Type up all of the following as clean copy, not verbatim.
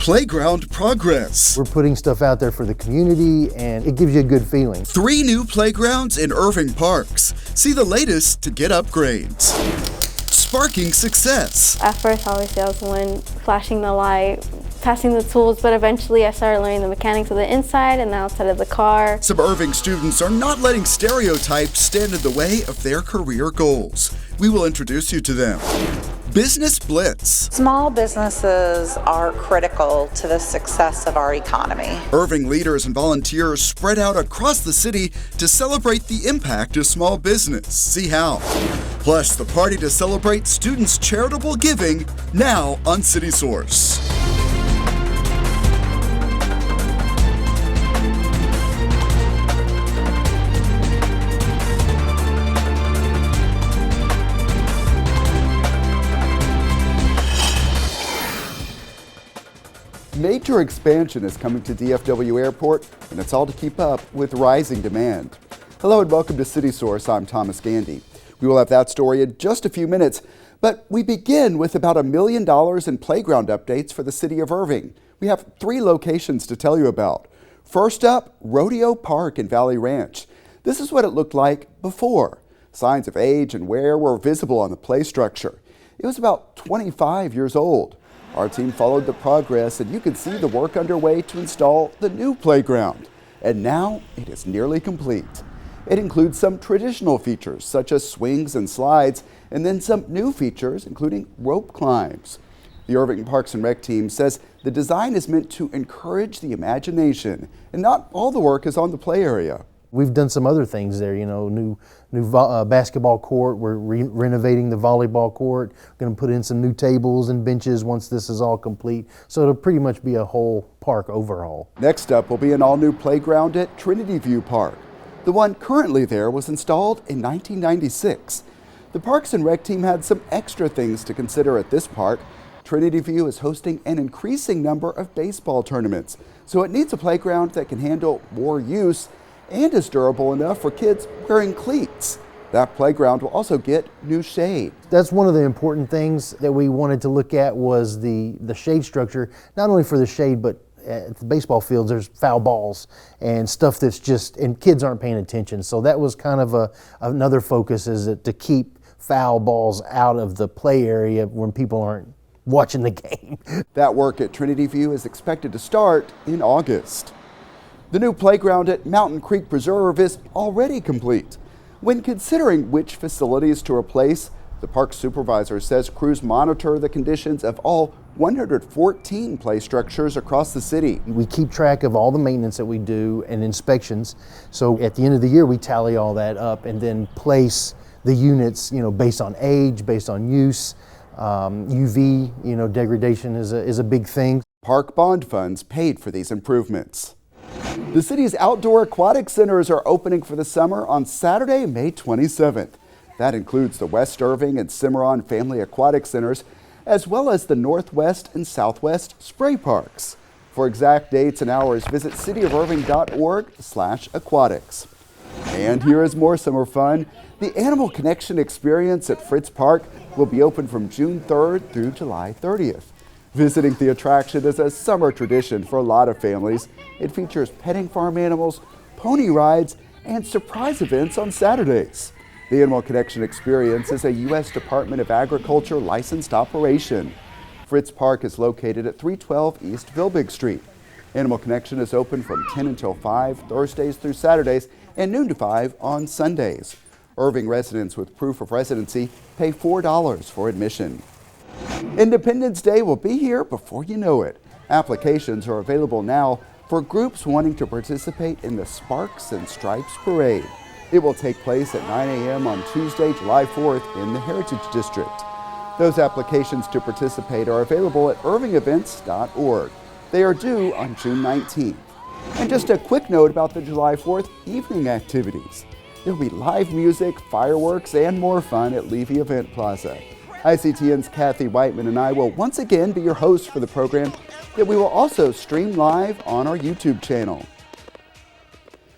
Playground progress. We're putting stuff out there for the community, and it gives you a good feeling. 3 new playgrounds in Irving Parks. See the latest to get upgrades. Sparking success. At first, obviously, I was the one flashing the light, passing the tools, but eventually I started learning the mechanics of the inside and the outside of the car. Some Irving students are not letting stereotypes stand in the way of their career goals. We will introduce you to them. Business Blitz. Small businesses are critical to the success of our economy. Irving leaders and volunteers spread out across the city to celebrate the impact of small business. See how. Plus, the party to celebrate students' charitable giving, now on City Source. Major expansion is coming to DFW Airport, and it's all to keep up with rising demand. Hello and welcome to City Source. I'm Thomas Gandy. We will have that story in just a few minutes, but we begin with about $1 million in playground updates for the city of Irving. We have 3 locations to tell you about. First up, Rodeo Park in Valley Ranch. This is what it looked like before. Signs of age and wear were visible on the play structure. It was about 25 years old. Our team followed the progress, and you can see the work underway to install the new playground. And now it is nearly complete. It includes some traditional features such as swings and slides, and then some new features including rope climbs. The Irving Parks and Rec team says the design is meant to encourage the imagination, and not all the work is on the play area. We've done some other things there, new basketball court. We're renovating the volleyball court. We're going to put in some new tables and benches once this is all complete. So it'll pretty much be a whole park overhaul. Next up will be an all-new playground at Trinity View Park. The one currently there was installed in 1996. The Parks and Rec team had some extra things to consider at this park. Trinity View is hosting an increasing number of baseball tournaments, so it needs a playground that can handle more use and is durable enough for kids wearing cleats. That playground will also get new shade. That's one of the important things that we wanted to look at was the shade structure, not only for the shade, but at the baseball fields there's foul balls and stuff that's just, and kids aren't paying attention. So that was kind of another focus, is to keep foul balls out of the play area when people aren't watching the game. That work at Trinity View is expected to start in August. The new playground at Mountain Creek Preserve is already complete. When considering which facilities to replace, the park supervisor says crews monitor the conditions of all 114 play structures across the city. We keep track of all the maintenance that we do and inspections. So at the end of the year, we tally all that up and then place the units, based on age, based on use. UV, degradation is a big thing. Park bond funds paid for these improvements. The city's outdoor aquatic centers are opening for the summer on Saturday, May 27th. That includes the West Irving and Cimarron Family Aquatic Centers, as well as the Northwest and Southwest Spray Parks. For exact dates and hours, visit cityofirving.org/aquatics. And here is more summer fun. The Animal Connection experience at Fritz Park will be open from June 3rd through July 30th. Visiting the attraction is a summer tradition for a lot of families. It features petting farm animals, pony rides, and surprise events on Saturdays. The Animal Connection experience is a U.S. Department of Agriculture licensed operation. Fritz Park is located at 312 East Vilbig Street. Animal Connection is open from 10 until 5 Thursdays through Saturdays and noon to 5 on Sundays. Irving residents with proof of residency pay $4 for admission. Independence Day will be here before you know it. Applications are available now for groups wanting to participate in the Sparks and Stripes Parade. It will take place at 9 a.m. on Tuesday, July 4th in the Heritage District. Those applications to participate are available at irvingevents.org. They are due on June 19th. And just a quick note about the July 4th evening activities. There will be live music, fireworks, and more fun at Levy Event Plaza. ICTN's Kathy Whiteman and I will once again be your hosts for the program that we will also stream live on our YouTube channel.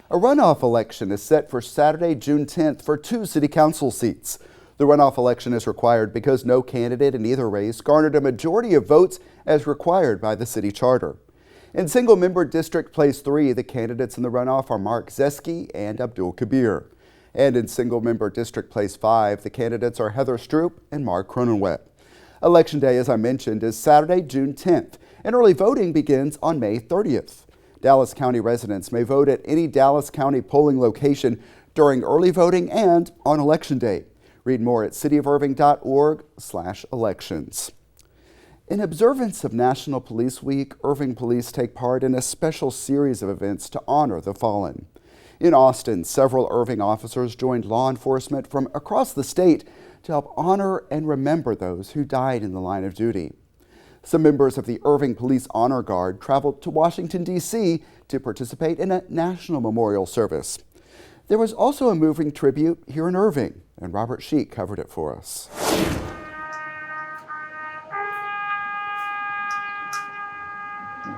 A runoff election is set for Saturday, June 10th for 2 city council seats. The runoff election is required because no candidate in either race garnered a majority of votes as required by the city charter. In single-member District Place 3, the candidates in the runoff are Mark Zeski and Abdul Kabir. And in single-member District Place 5, the candidates are Heather Stroop and Mark Cronenwet. Election Day, as I mentioned, is Saturday, June 10th, and early voting begins on May 30th. Dallas County residents may vote at any Dallas County polling location during early voting and on Election Day. Read more at cityofirving.org/elections. In observance of National Police Week, Irving Police take part in a special series of events to honor the fallen. In Austin, several Irving officers joined law enforcement from across the state to help honor and remember those who died in the line of duty. Some members of the Irving Police Honor Guard traveled to Washington, D.C. to participate in a national memorial service. There was also a moving tribute here in Irving, and Robert Sheik covered it for us.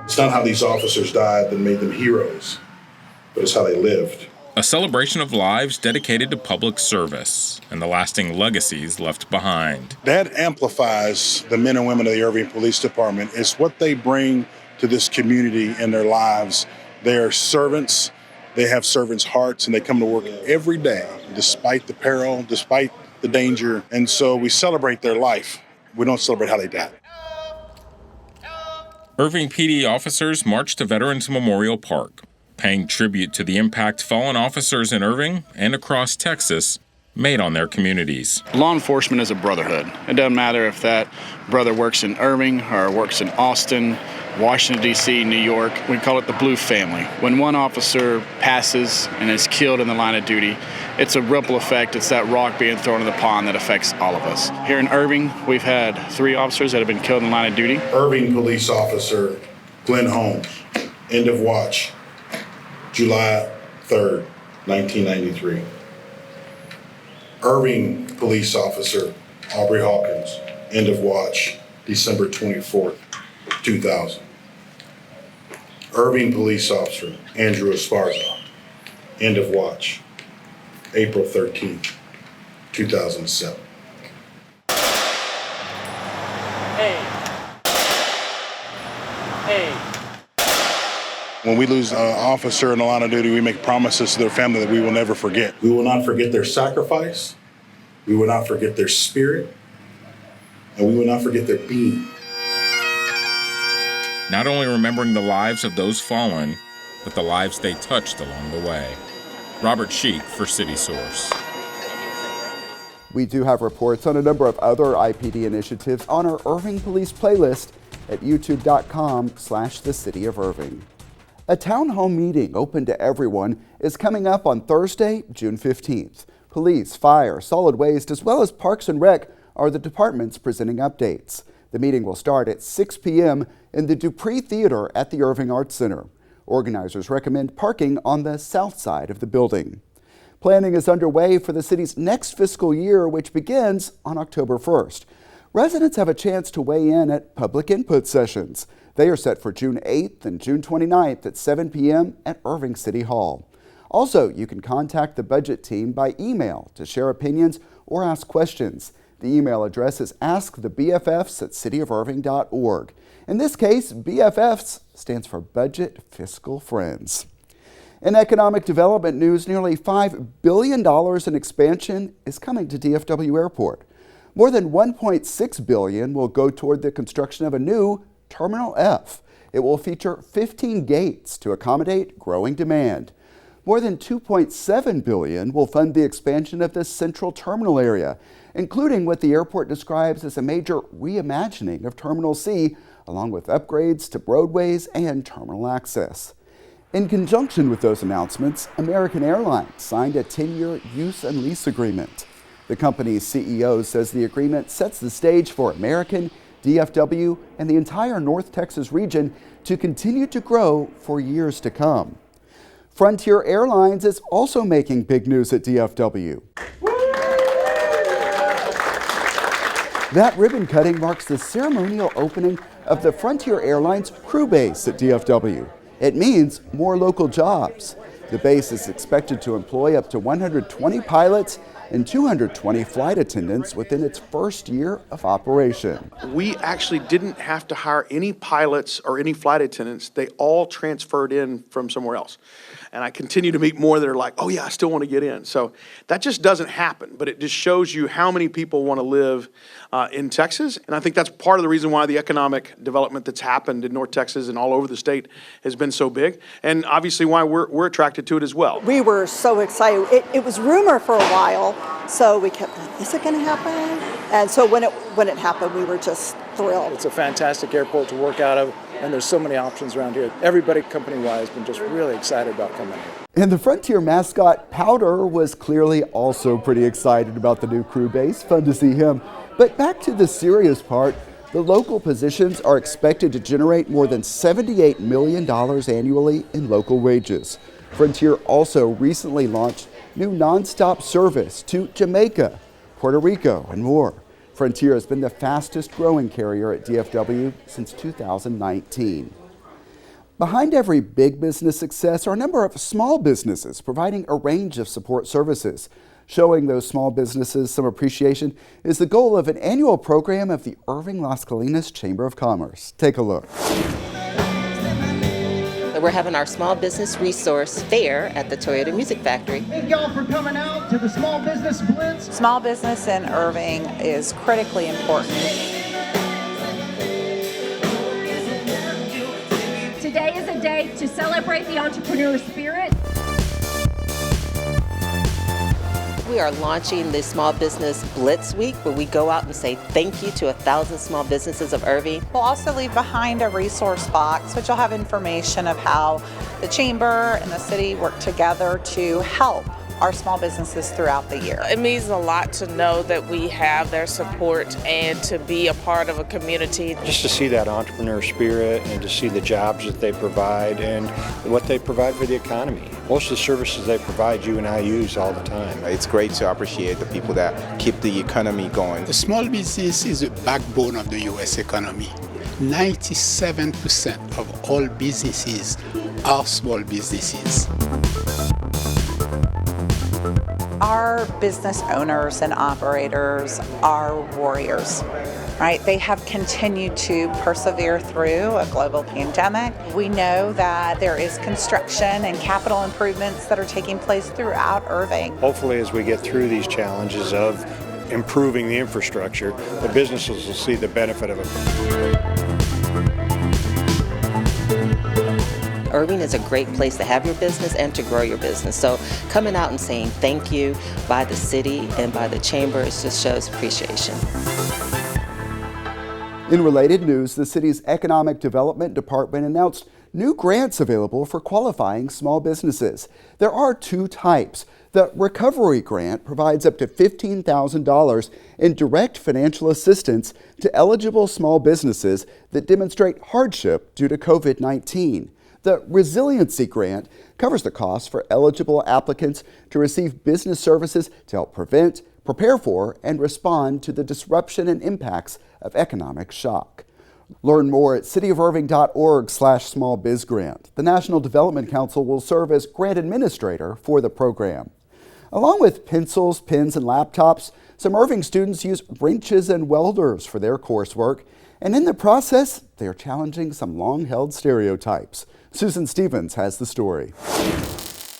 It's not how these officers died that made them heroes, but it's how they lived. A celebration of lives dedicated to public service and the lasting legacies left behind. That amplifies the men and women of the Irving Police Department. It's what they bring to this community in their lives. They are servants. They have servants' hearts, and they come to work every day, despite the peril, despite the danger. And so we celebrate their life. We don't celebrate how they died. Irving PD officers marched to Veterans Memorial Park, paying tribute to the impact fallen officers in Irving and across Texas made on their communities. Law enforcement is a brotherhood. It doesn't matter if that brother works in Irving or works in Austin, Washington, D.C., New York. We call it the Blue Family. When one officer passes and is killed in the line of duty, it's a ripple effect. It's that rock being thrown in the pond that affects all of us. Here in Irving, we've had 3 officers that have been killed in the line of duty. Irving police officer Glenn Holmes, end of watch, July 3rd, 1993. Irving police officer Aubrey Hawkins, end of watch, December 24th, 2000. Irving police officer Andrew Esparza, end of watch, April 13th, 2007. Hey. When we lose an officer in the line of duty, we make promises to their family that we will never forget. We will not forget their sacrifice. We will not forget their spirit. And we will not forget their being. Not only remembering the lives of those fallen, but the lives they touched along the way. Robert Sheik for City Source. We do have reports on a number of other IPD initiatives on our Irving Police playlist at youtube.com/the City of Irving. A town hall meeting open to everyone is coming up on Thursday, June 15th. Police, fire, solid waste, as well as Parks and Rec are the departments presenting updates. The meeting will start at 6 p.m. in the Dupree Theater at the Irving Arts Center. Organizers recommend parking on the south side of the building. Planning is underway for the city's next fiscal year, which begins on October 1st. Residents have a chance to weigh in at public input sessions. They are set for June 8th and June 29th at 7 p.m. at Irving City Hall. Also, you can contact the budget team by email to share opinions or ask questions. The email address is askthebffs@cityofirving.org. In this case, BFFs stands for Budget Fiscal Friends. In economic development news, nearly $5 billion in expansion is coming to DFW Airport. More than $1.6 billion will go toward the construction of a new Terminal F. It will feature 15 gates to accommodate growing demand. More than $2.7 billion will fund the expansion of the central terminal area, including what the airport describes as a major reimagining of Terminal C, along with upgrades to roadways and terminal access. In conjunction with those announcements, American Airlines signed a 10-year use and lease agreement. The company's CEO says the agreement sets the stage for American, DFW, and the entire North Texas region to continue to grow for years to come. Frontier Airlines is also making big news at DFW. That ribbon cutting marks the ceremonial opening of the Frontier Airlines crew base at DFW. It means more local jobs. The base is expected to employ up to 120 pilots and 220 flight attendants within its first year of operation. We actually didn't have to hire any pilots or any flight attendants. They all transferred in from somewhere else. And I continue to meet more that are like, oh yeah, I still want to get in. So that just doesn't happen, but it just shows you how many people want to live in Texas. And I think that's part of the reason why the economic development that's happened in North Texas and all over the state has been so big. And obviously why we're attracted to it as well. We were so excited. It was rumor for a while, so we kept going, is it going to happen? And so when it happened, we were just thrilled. It's a fantastic airport to work out of, and there's so many options around here. Everybody company-wise has been just really excited about coming here. And the Frontier mascot, Powder, was clearly also pretty excited about the new crew base. Fun to see him. But back to the serious part, the local positions are expected to generate more than $78 million annually in local wages. Frontier also recently launched new nonstop service to Jamaica, Puerto Rico, and more. Frontier has been the fastest growing carrier at DFW since 2019. Behind every big business success are a number of small businesses providing a range of support services. Showing those small businesses some appreciation is the goal of an annual program of the Irving-Las Colinas Chamber of Commerce. Take a look. We're having our small business resource fair at the Toyota Music Factory. Thank y'all for coming out to the Small Business Blitz. Small business in Irving is critically important. Today is a day to celebrate the entrepreneur spirit. We are launching the Small Business Blitz Week, where we go out and say thank you to 1,000 small businesses of Irving. We'll also leave behind a resource box, which will have information of how the chamber and the city work together to help our small businesses throughout the year. It means a lot to know that we have their support and to be a part of a community. Just to see that entrepreneur spirit and to see the jobs that they provide and what they provide for the economy. Most of the services they provide you and I use all the time. It's great to appreciate the people that keep the economy going. The small business is the backbone of the U.S. economy. 97% of all businesses are small businesses. Our business owners and operators are warriors, right? They have continued to persevere through a global pandemic. We know that there is construction and capital improvements that are taking place throughout Irving. Hopefully, as we get through these challenges of improving the infrastructure, the businesses will see the benefit of it. Irving is a great place to have your business and to grow your business. So coming out and saying thank you by the city and by the chamber just shows appreciation. In related news, the city's Economic Development Department announced new grants available for qualifying small businesses. There are two types. The Recovery Grant provides up to $15,000 in direct financial assistance to eligible small businesses that demonstrate hardship due to COVID-19. The Resiliency Grant covers the cost for eligible applicants to receive business services to help prevent, prepare for, and respond to the disruption and impacts of economic shock. Learn more at cityofirving.org/smallbizgrant. The National Development Council will serve as grant administrator for the program. Along with pencils, pens, and laptops, some Irving students use wrenches and welders for their coursework, and in the process, they are challenging some long-held stereotypes. Susan Stevens has the story.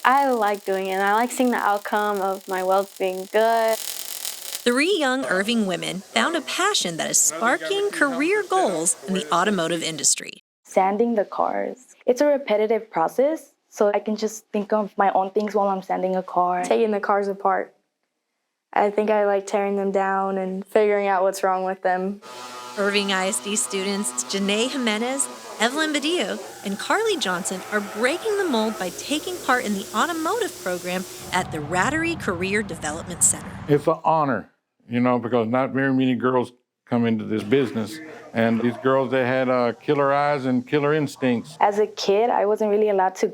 I like doing it, and I like seeing the outcome of my welds being good. 3 young Irving women found a passion that is sparking career goals in the automotive industry. Sanding the cars. It's a repetitive process, so I can just think of my own things while I'm sanding a car. Taking the cars apart. I think I like tearing them down and figuring out what's wrong with them. Irving ISD students Janae Jimenez, Evelyn Badillo, and Carly Johnson are breaking the mold by taking part in the automotive program at the Rattery Career Development Center. It's an honor, because not very many girls come into this business. And these girls, they had killer eyes and killer instincts. As a kid, I wasn't really allowed to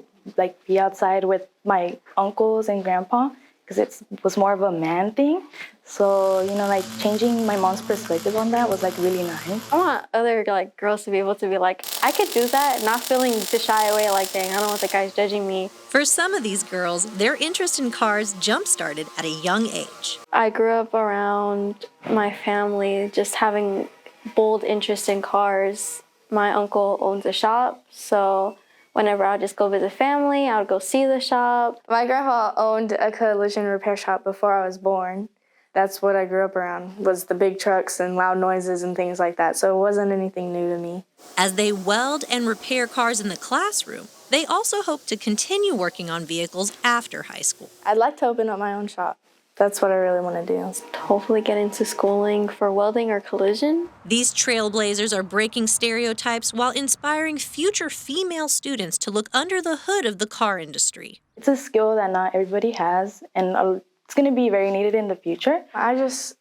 be outside with my uncles and grandpa because it was more of a man thing. So, you know, like changing my mom's perspective on that was like really nice. I want other like girls to be able to be like, I could do that, not feeling to shy away like, dang, I don't want the guys judging me. For some of these girls, their interest in cars jump-started at a young age. I grew up around my family just having bold interest in cars. My uncle owns a shop, so whenever I would just go visit family, I would go see the shop. My grandpa owned a collision repair shop before I was born. That's what I grew up around, was the big trucks and loud noises and things like that, so it wasn't anything new to me. As they weld and repair cars in the classroom, they also hope to continue working on vehicles after high school. I'd like to open up my own shop. That's what I really want to do. Hopefully get into schooling for welding or collision. These trailblazers are breaking stereotypes while inspiring future female students to look under the hood of the car industry. It's a skill that not everybody has, and it's going to be very needed in the future. I just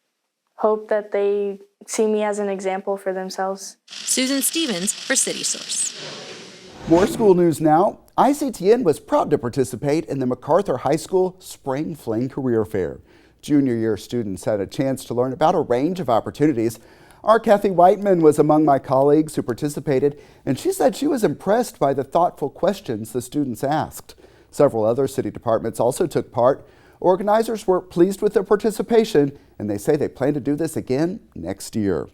hope that they see me as an example for themselves. Susan Stevens for CitySource. More school news now. ICTN was proud to participate in the MacArthur High School Spring Fling Career Fair. Junior year students had a chance to learn about a range of opportunities. Our Kathy Whiteman was among my colleagues who participated, and she said she was impressed by the thoughtful questions the students asked. Several other city departments also took part. Organizers were pleased with their participation, and they say they plan to do this again next year.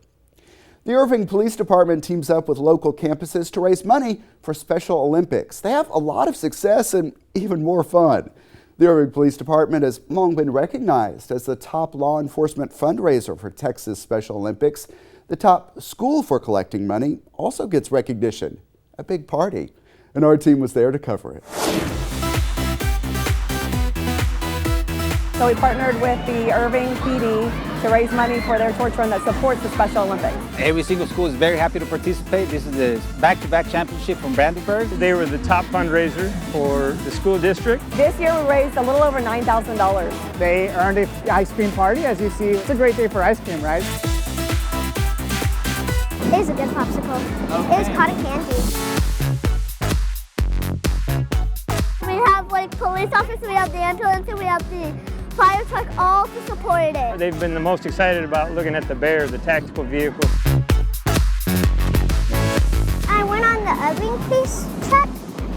The Irving Police Department teams up with local campuses to raise money for Special Olympics. They have a lot of success and even more fun. The Irving Police Department has long been recognized as the top law enforcement fundraiser for Texas Special Olympics. The top school for collecting money also gets recognition, a big party, and our team was there to cover it. So we partnered with the Irving PD to raise money for their torch run that supports the Special Olympics. Every single school is very happy to participate. This is the back-to-back championship from Brandenburg. They were the top fundraiser for the school district. This year we raised a little over $9,000. They earned an ice cream party. As you see, it's a great day for ice cream, right? It was a good popsicle. Okay. It was cotton candy. We have like police officers, we have the ambulance, and we have the fire truck, all to support it. They've been the most excited about looking at the Bear, the tactical vehicle. I went on the Irving police truck,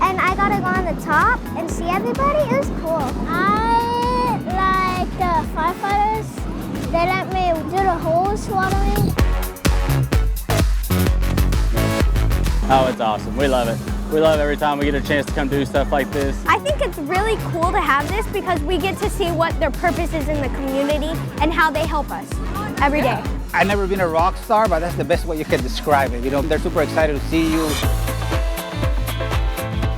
and I got to go on the top and see everybody. It was cool. I like the firefighters. They let me do the hose watering. Oh, it's awesome. We love it. We love every time we get a chance to come do stuff like this. I think it's really cool to have this because we get to see what their purpose is in the community and how they help us every day. I've never been a rock star, but that's the best way you can describe it. You know, they're super excited to see you.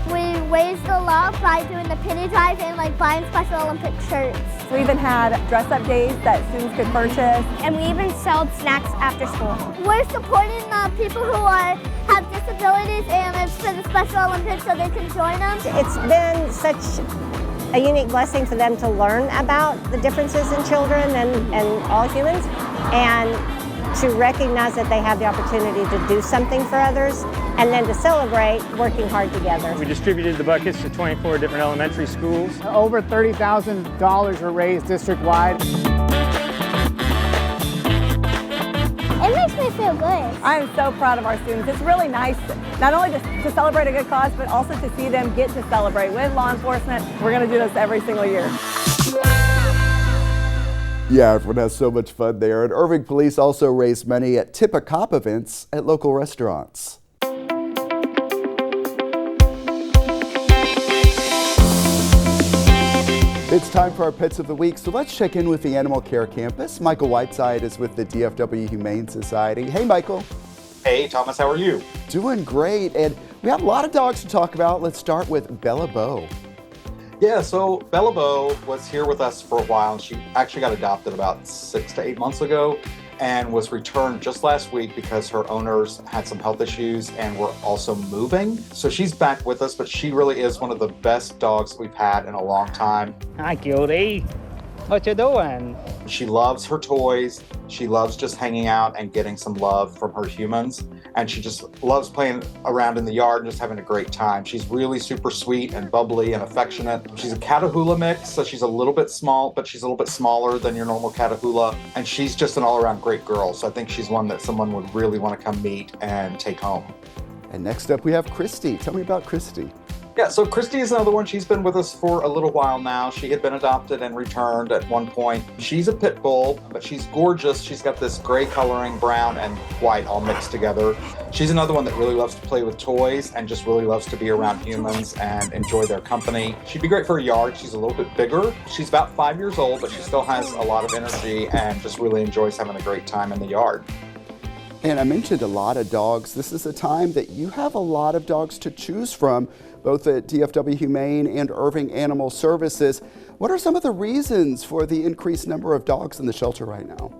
We raised the love by doing the penny drive and like buying Special Olympic shirts. We even had dress-up days that students could purchase. And we even sold snacks after school. We're supporting the people who have disabilities, and it's for the Special Olympics so they can join them. It's been such a unique blessing for them to learn about the differences in children and all humans, and to recognize that they have the opportunity to do something for others, and then to celebrate working hard together. We distributed the buckets to 24 different elementary schools. Over $30,000 were raised district-wide. It makes me feel good. I am so proud of our students. It's really nice not only to celebrate a good cause, but also to see them get to celebrate with law enforcement. We're going to do this every single year. Yeah, everyone has so much fun there. And Irving Police also raised money at Tip a Cop events at local restaurants. It's time for our Pets of the Week, so let's check in with the Animal Care Campus. Michael Whiteside is with the DFW Humane Society. Hey, Michael. Hey, Thomas, how are you? Doing great, and we have a lot of dogs to talk about. Let's start with Bella Beau. Yeah, so Bella Beau was here with us for a while, and she actually got adopted about 6 to 8 months ago and was returned just last week because her owners had some health issues and were also moving. So she's back with us, but she really is one of the best dogs we've had in a long time. Hi, cutie. What you doing? She loves her toys. She loves just hanging out and getting some love from her humans. and she just loves playing around in the yard and just having a great time. She's really super sweet and bubbly and affectionate. She's a Catahoula mix, so she's a little bit small, but she's a little bit smaller than your normal Catahoula, and she's just an all-around great girl. So I think she's one that someone would really want to come meet and take home. And next up we have Christy. Tell me about Christy. Yeah, so Christy is another one. She's been with us for a little while now. She had been adopted and returned at one point. She's a pit bull, but she's gorgeous. She's got this gray coloring, brown and white all mixed together. She's another one that really loves to play with toys and just really loves to be around humans and enjoy their company. She'd be great for a yard. She's a little bit bigger. She's about 5 years old, but she still has a lot of energy and just really enjoys having a great time in the yard. And I mentioned a lot of dogs. This is a time that you have a lot of dogs to choose from, both at DFW Humane and Irving Animal Services. What are some of the reasons for the increased number of dogs in the shelter right now?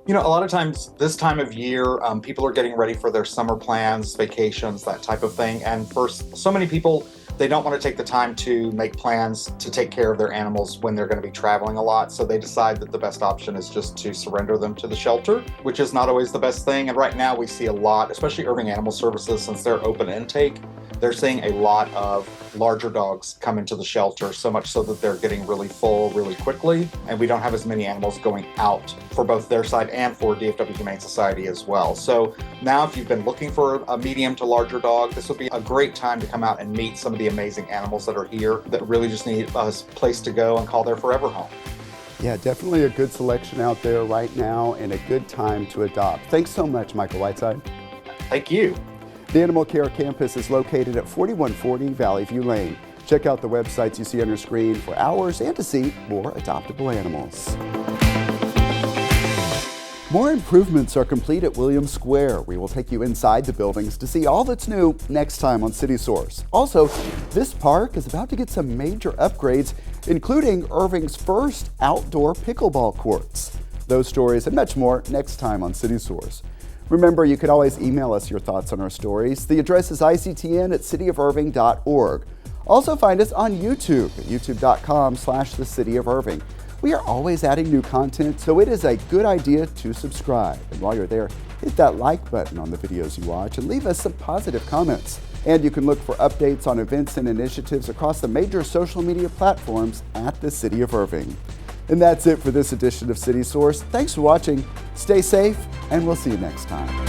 You know, a lot of times this time of year, people are getting ready for their summer plans, vacations, that type of thing. And for so many people, they don't want to take the time to make plans to take care of their animals when they're going to be traveling a lot. So they decide that the best option is just to surrender them to the shelter, which is not always the best thing. And right now we see a lot, especially Irving Animal Services, since they're open intake, they're seeing a lot of larger dogs come into the shelter, so much so that they're getting really full really quickly. And we don't have as many animals going out for both their side and for DFW Humane Society as well. So now if you've been looking for a medium to larger dog, this would be a great time to come out and meet some of the amazing animals that are here that really just need a place to go and call their forever home. Yeah, definitely a good selection out there right now and a good time to adopt. Thanks so much, Michael Whiteside. Thank you. The Animal Care Campus is located at 4140 Valley View Lane. Check out the websites you see on your screen for hours and to see more adoptable animals. More improvements are complete at Williams Square. We will take you inside the buildings to see all that's new next time on City Source. Also, this park is about to get some major upgrades, including Irving's first outdoor pickleball courts. Those stories and much more next time on City Source. Remember, you can always email us your thoughts on our stories. The address is ictn@cityofirving.org. Also find us on YouTube at youtube.com/thecityofirving. We are always adding new content, so it is a good idea to subscribe. And while you're there, hit that like button on the videos you watch and leave us some positive comments. And you can look for updates on events and initiatives across the major social media platforms at the City of Irving. And that's it for this edition of City Source. Thanks for watching, stay safe, and we'll see you next time.